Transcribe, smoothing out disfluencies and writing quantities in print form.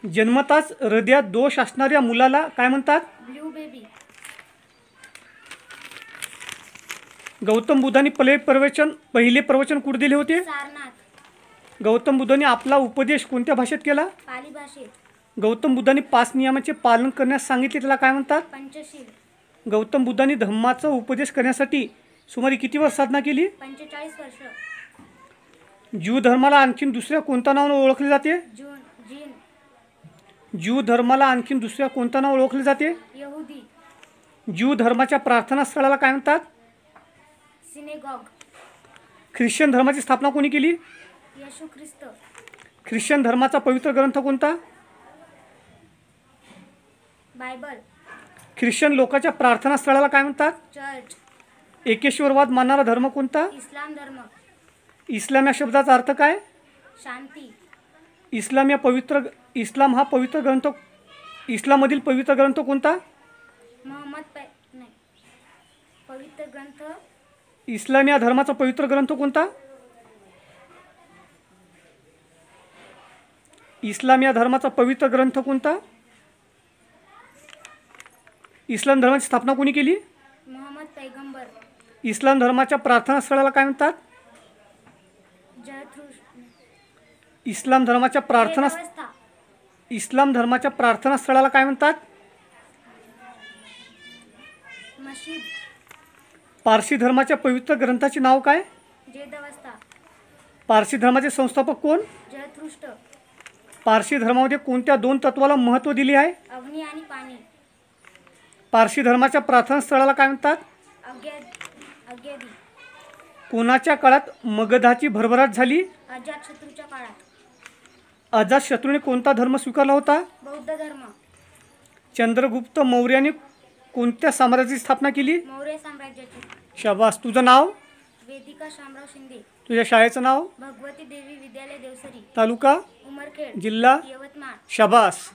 जन्मताच हृदयात दोष असणाऱ्या मुलाला काय म्हणतात? Blue baby. गौतम बुद्धांनी पहिले प्रवचन कुठे दिले होते? सारनाथ. गौतम बुद्धांनी आपला उपदेश कोणत्या भाषेत केला? पाली भाषेत. गौतम बुद्धांनी 5 नियमांचे पालन करण्यास सांगितले त्याला काय म्हणतात? पंचशील. गौतम बुद्धांनी धम्माचा उपदेश करण्यासाठी सुमारे किती वर्ष साधना केली? 45 वर्ष. ज्यू धर्माला आणखीन दुसऱ्या कोणत्या नावाने ओळखले जाते? जीन. ज्यू धर्माला आणखीन दुसऱ्या कोणत्या नावाने ओळखले जाते? यहुदी. ज्यू धर्माच्या प्रार्थना स्थळाला काय म्हणतात? सिनेगॉग. ख्रिश्चन धर्माची स्थापना कोणी केली? येशू ख्रिस्त. ख्रिश्चन धर्माचा पवित्र ग्रंथ कोणता? बायबल. ख्रिश्चन लोकांच्या प्रार्थना स्थळाला काय म्हणतात? चर्च. एकेश्वरवाद मानणारा धर्म कोणता? इस्लाम धर्म. इस्लाम या शब्दाचा अर्थ काय? शांती. इस्लाम हा पवित्र ग्रंथ इस्लाममधील पवित्र ग्रंथ कोणता? पवित्र ग्रंथ. इस्लाम या धर्माचा पवित्र ग्रंथ कोणता? इस्लाम या धर्माचा पवित्र ग्रंथ कोणता? इस्लाम धर्माची स्थापना कोणी केली? मोहम्मद पैगंबर. इस्लाम धर्माच्या प्रार्थना स्थळाला काय म्हणतात? इस्लाम धर्माच्या प्रार्थना स्थळाला काय म्हणतात? मशीद. पारसी धर्माच्या पवित्र ग्रंथाचे नाव काय? वेदवस्था. पारसी धर्माचे संस्थापक कोण? जरथुष्ट्र. पारसी धर्मामध्ये कोणत्या 2 तत्वाला महत्त्व दिले आहे? अग्नी आणि पाणी. पारसी धर्माच्या प्रार्थना स्थळाला काय म्हणतात? अग्यादी. कोणाच्या काळात मगधाची भरभराट झाली? अजातशत्रूच्या काळात. अजातशत्रूने कोणता धर्म स्वीकारला होता? बौद्ध धर्म. चंद्रगुप्त मौर्याने कोणत्या साम्राज्याची स्थापना केली? मौर्य साम्राज्याची. शाबास. तुझं नाव? वेदिका शामराव शिंदे. तुझ्या शाळेचं नाव? भगवती देवी विद्यालय देवसरी. तालुका? उमरखेड. जिल्हा? यवतमाळ. शाबास.